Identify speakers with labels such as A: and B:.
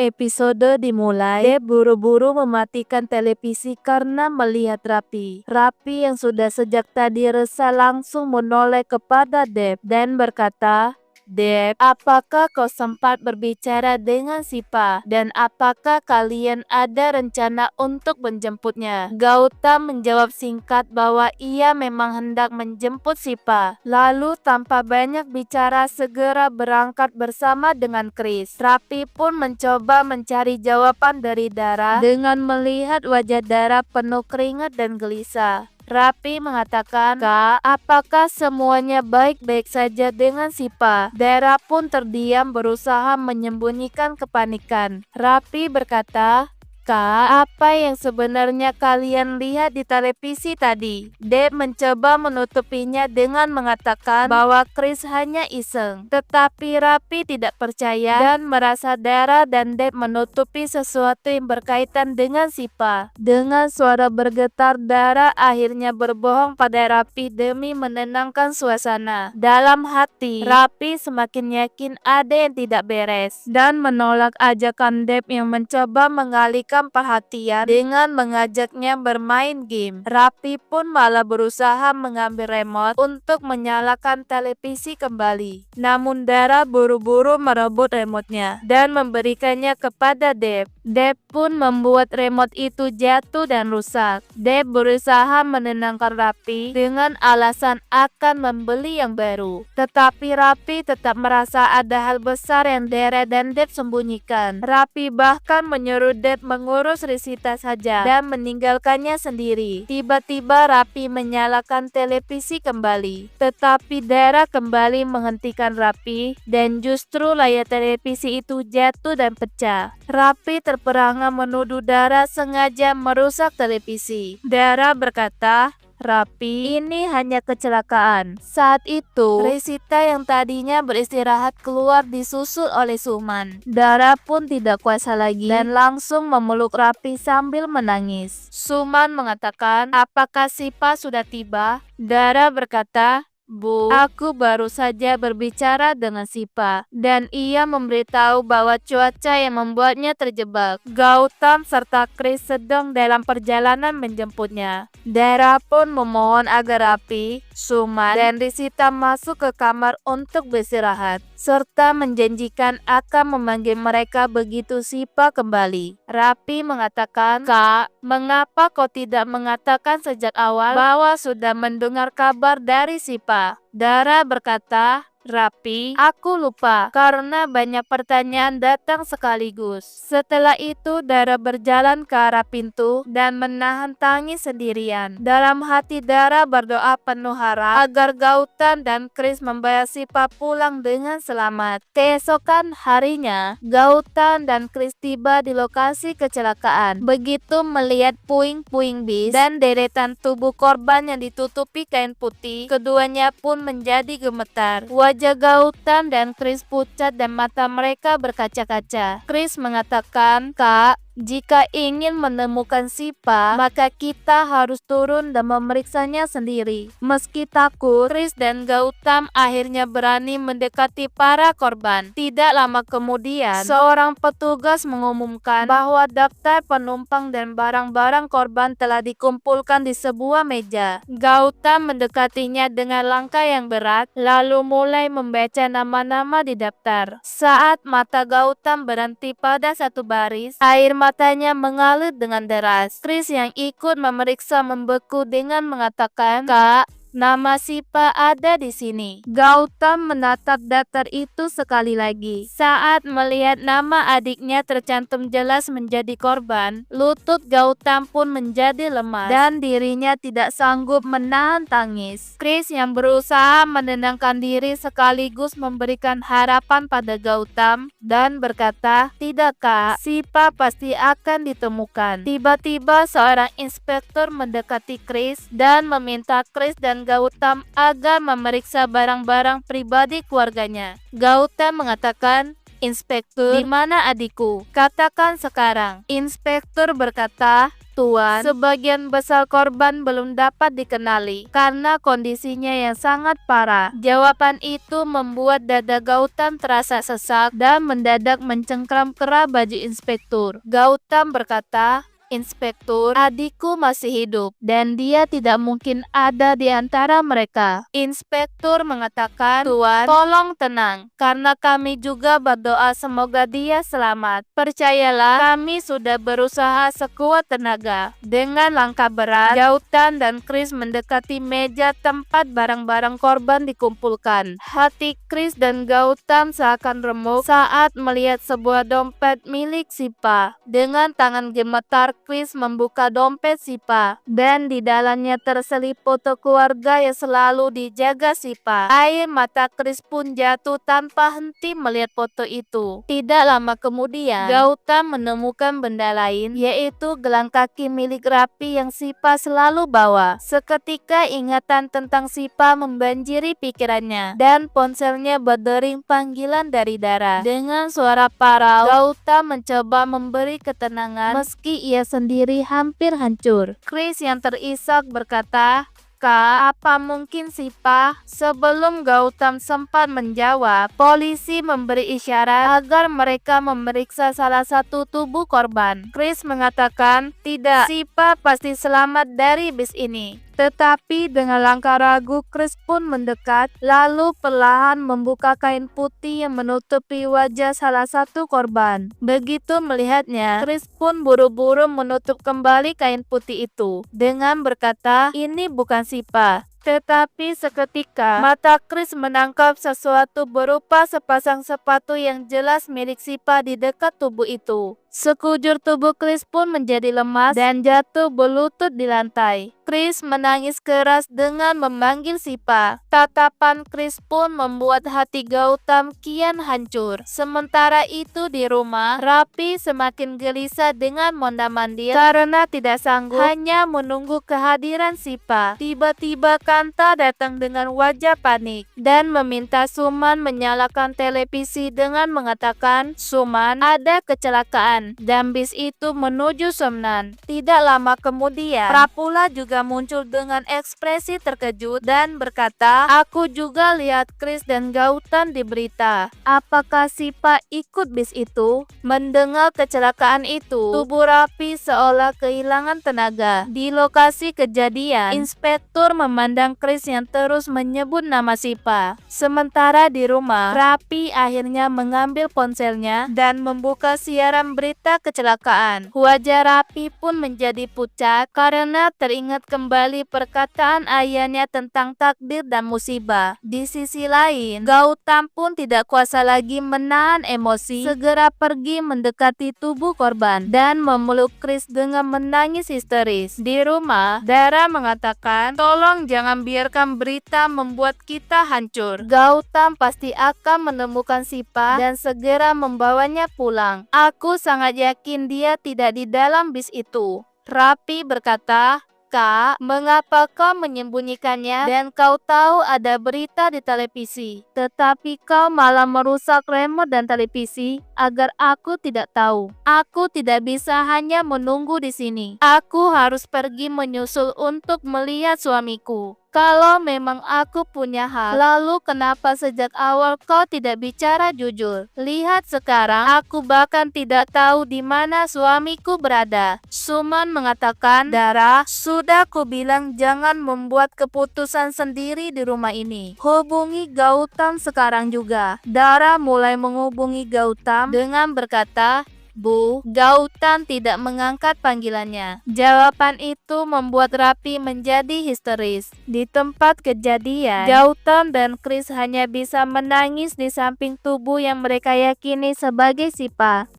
A: Episode dimulai, Deb buru-buru mematikan televisi karena melihat Rapi. Rapi yang sudah sejak tadi resah langsung menoleh kepada Deb dan berkata, "Deb, apakah kau sempat berbicara dengan Sipa? Dan apakah kalian ada rencana untuk menjemputnya?" Gautam menjawab singkat bahwa ia memang hendak menjemput Sipa. Lalu tanpa banyak bicara segera berangkat bersama dengan Chris. Rapi pun mencoba mencari jawaban dari Dara dengan melihat wajah Dara penuh keringat dan gelisah. Rapi mengatakan, "Kak, apakah semuanya baik-baik saja dengan Sipa?" Dara pun terdiam berusaha menyembunyikan kepanikan. Rapi berkata, "Kak, apa yang sebenarnya kalian lihat di televisi tadi?" Deb mencoba menutupinya dengan mengatakan bahwa Chris hanya iseng. Tetapi Rapi tidak percaya dan merasa Dara dan Deb menutupi sesuatu yang berkaitan dengan Sipa. Dengan suara bergetar, Dara akhirnya berbohong pada Rapi demi menenangkan suasana. Dalam hati, Rapi semakin yakin ada yang tidak beres dan menolak ajakan Deb yang mencoba mengalihkan perhatian dengan mengajaknya bermain game. Rapi pun malah berusaha mengambil remote untuk menyalakan televisi kembali. Namun Dara buru-buru merebut remote-nya dan memberikannya kepada Deb. Deb pun membuat remote itu jatuh dan rusak. Deb berusaha menenangkan Rapi dengan alasan akan membeli yang baru. Tetapi Rapi tetap merasa ada hal besar yang Dara dan Deb sembunyikan. Rapi bahkan menyuruh Deb mengurus Risita saja dan meninggalkannya sendiri. Tiba-tiba Rapi menyalakan televisi kembali. Tetapi Dara kembali menghentikan Rapi dan justru layar televisi itu jatuh dan pecah. Rapi terperangah menuduh Dara sengaja merusak televisi. Dara berkata, "Rapi, ini hanya kecelakaan." Saat itu, Risita yang tadinya beristirahat keluar disusul oleh Suman. Dara pun tidak kuasa lagi dan langsung memeluk Rapi sambil menangis. Suman mengatakan, "Apakah Sipa sudah tiba?" Dara berkata, "Bu, aku baru saja berbicara dengan Sipa dan ia memberitahu bahwa cuaca yang membuatnya terjebak. Gautam serta Chris sedang dalam perjalanan menjemputnya." Dara pun memohon agar Rapi, Suman, dan Risita masuk ke kamar untuk beristirahat, serta menjanjikan akan memanggil mereka begitu Sipa kembali. Rapi mengatakan, "Kak, mengapa kau tidak mengatakan sejak awal bahwa sudah mendengar kabar dari Sipa?" Dara berkata, "Rapi, aku lupa karena banyak pertanyaan datang sekaligus." Setelah itu Dara berjalan ke arah pintu dan menahan tangis sendirian. Dalam hati Dara berdoa penuh harap agar Gautam dan Chris membawa Sipa pulang dengan selamat. Keesokan harinya, Gautam dan Chris tiba di lokasi kecelakaan. Begitu melihat puing-puing bis dan deretan tubuh korban yang ditutupi kain putih, keduanya pun menjadi gemetar. Wajah Gautam dan Chris pucat dan mata mereka berkaca-kaca. Chris mengatakan, "Kak, jika ingin menemukan Sipa, maka kita harus turun dan memeriksanya sendiri." Meski takut, Chris dan Gautam akhirnya berani mendekati para korban. Tidak lama kemudian, seorang petugas mengumumkan bahwa daftar penumpang dan barang-barang korban telah dikumpulkan di sebuah meja. Gautam mendekatinya dengan langkah yang berat, lalu mulai membaca nama-nama di daftar. Saat mata Gautam berhenti pada satu baris, air matanya mengalir dengan deras. Chris yang ikut memeriksa membeku dengan mengatakan, "Kak, nama Sipa ada di sini." Gautam menatap daftar itu sekali lagi. Saat melihat nama adiknya tercantum jelas menjadi korban, lutut Gautam pun menjadi lemas dan dirinya tidak sanggup menahan tangis. Chris yang berusaha menenangkan diri sekaligus memberikan harapan pada Gautam dan berkata, "Tidak, Kak, Sipa pasti akan ditemukan." Tiba-tiba seorang inspektur mendekati Chris dan meminta Chris dan Gautam agar memeriksa barang-barang pribadi keluarganya. Gautam mengatakan, "Inspektur, di mana adikku? Katakan sekarang." Inspektur berkata, Tuan, sebagian besar korban belum dapat dikenali karena kondisinya yang sangat parah. Jawaban itu membuat dada Gautam terasa sesak dan mendadak mencengkram kerah baju inspektur. Gautam berkata, "Inspektur, adikku masih hidup dan dia tidak mungkin ada di antara mereka." Inspektur mengatakan, "Tuan, tolong tenang, karena kami juga berdoa semoga dia selamat. Percayalah, kami sudah berusaha sekuat tenaga." Dengan langkah berat, Gautam dan Chris mendekati meja tempat barang-barang korban dikumpulkan. Hati Chris dan Gautam seakan remuk saat melihat sebuah dompet milik Sipa. Dengan tangan gemetar, Chris membuka dompet Sipa, dan di dalamnya terselip foto keluarga yang selalu dijaga Sipa. Air mata Chris pun jatuh tanpa henti melihat foto itu. Tidak lama kemudian, Gautam menemukan benda lain, yaitu gelang kaki milik Rapi yang Sipa selalu bawa. Seketika ingatan tentang Sipa membanjiri pikirannya, dan ponselnya berdering panggilan dari Dara. Dengan suara parau, Gautam mencoba memberi ketenangan meski ia sendiri hampir hancur. Chris yang terisak berkata, "Kak, apa mungkin Sipa?" Sebelum Gautam sempat menjawab, polisi memberi isyarat agar mereka memeriksa salah satu tubuh korban. Chris mengatakan, "Tidak, Sipa pasti selamat dari bis ini." Tetapi dengan langkah ragu, Chris pun mendekat, lalu perlahan membuka kain putih yang menutupi wajah salah satu korban. Begitu melihatnya, Chris pun buru-buru menutup kembali kain putih itu dengan berkata, "Ini bukan Sipa." Tetapi seketika, mata Chris menangkap sesuatu berupa sepasang sepatu yang jelas milik Sipa di dekat tubuh itu. Sekujur tubuh Chris pun menjadi lemas dan jatuh berlutut di lantai. Chris menangis keras dengan memanggil Sipa. Tatapan Chris pun membuat hati Gautam kian hancur. Sementara itu di rumah, Rapi semakin gelisah dengan mondar-mandir karena tidak sanggup hanya menunggu kehadiran Sipa. Tiba-tiba Kanta datang dengan wajah panik dan meminta Suman menyalakan televisi dengan mengatakan, "Suman, ada kecelakaan," dan bis itu menuju Somnan. Tidak lama kemudian, Prapula juga muncul dengan ekspresi terkejut dan berkata, "Aku juga lihat Chris dan Gautam di berita. Apakah Sipa ikut bis itu?" Mendengar kecelakaan itu, tubuh Rapi seolah kehilangan tenaga. Di lokasi kejadian, inspektur memandang Chris yang terus menyebut nama Sipa. Sementara di rumah, Rapi akhirnya mengambil ponselnya dan membuka siaran berita kecelakaan. Wajah Rapi pun menjadi pucat karena teringat kembali perkataan ayahnya tentang takdir dan musibah. Di sisi lain, Gautam pun tidak kuasa lagi menahan emosi, segera pergi mendekati tubuh korban dan memeluk Chris dengan menangis histeris. Di rumah, Dara mengatakan, "Tolong jangan biarkan berita membuat kita hancur. Gautam pasti akan menemukan Sipa dan segera membawanya pulang. Aku sangat yakin dia tidak di dalam bis itu." Rapi berkata, "Kak, mengapa kau menyembunyikannya dan kau tahu ada berita di televisi, tetapi kau malah merusak remote dan televisi agar aku tidak tahu? Aku tidak bisa hanya menunggu di sini. Aku harus pergi menyusul untuk melihat suamiku. Kalau memang aku punya hak, lalu kenapa sejak awal kau tidak bicara jujur? Lihat sekarang, aku bahkan tidak tahu di mana suamiku berada." Suman mengatakan, "Dara, sudah kubilang jangan membuat keputusan sendiri di rumah ini. Hubungi Gautam sekarang juga." Dara mulai menghubungi Gautam dengan berkata, "Bu." Gautam tidak mengangkat panggilannya. Jawaban itu membuat Rapi menjadi histeris. Di tempat kejadian, Gautam dan Chris hanya bisa menangis di samping tubuh yang mereka yakini sebagai Sipa.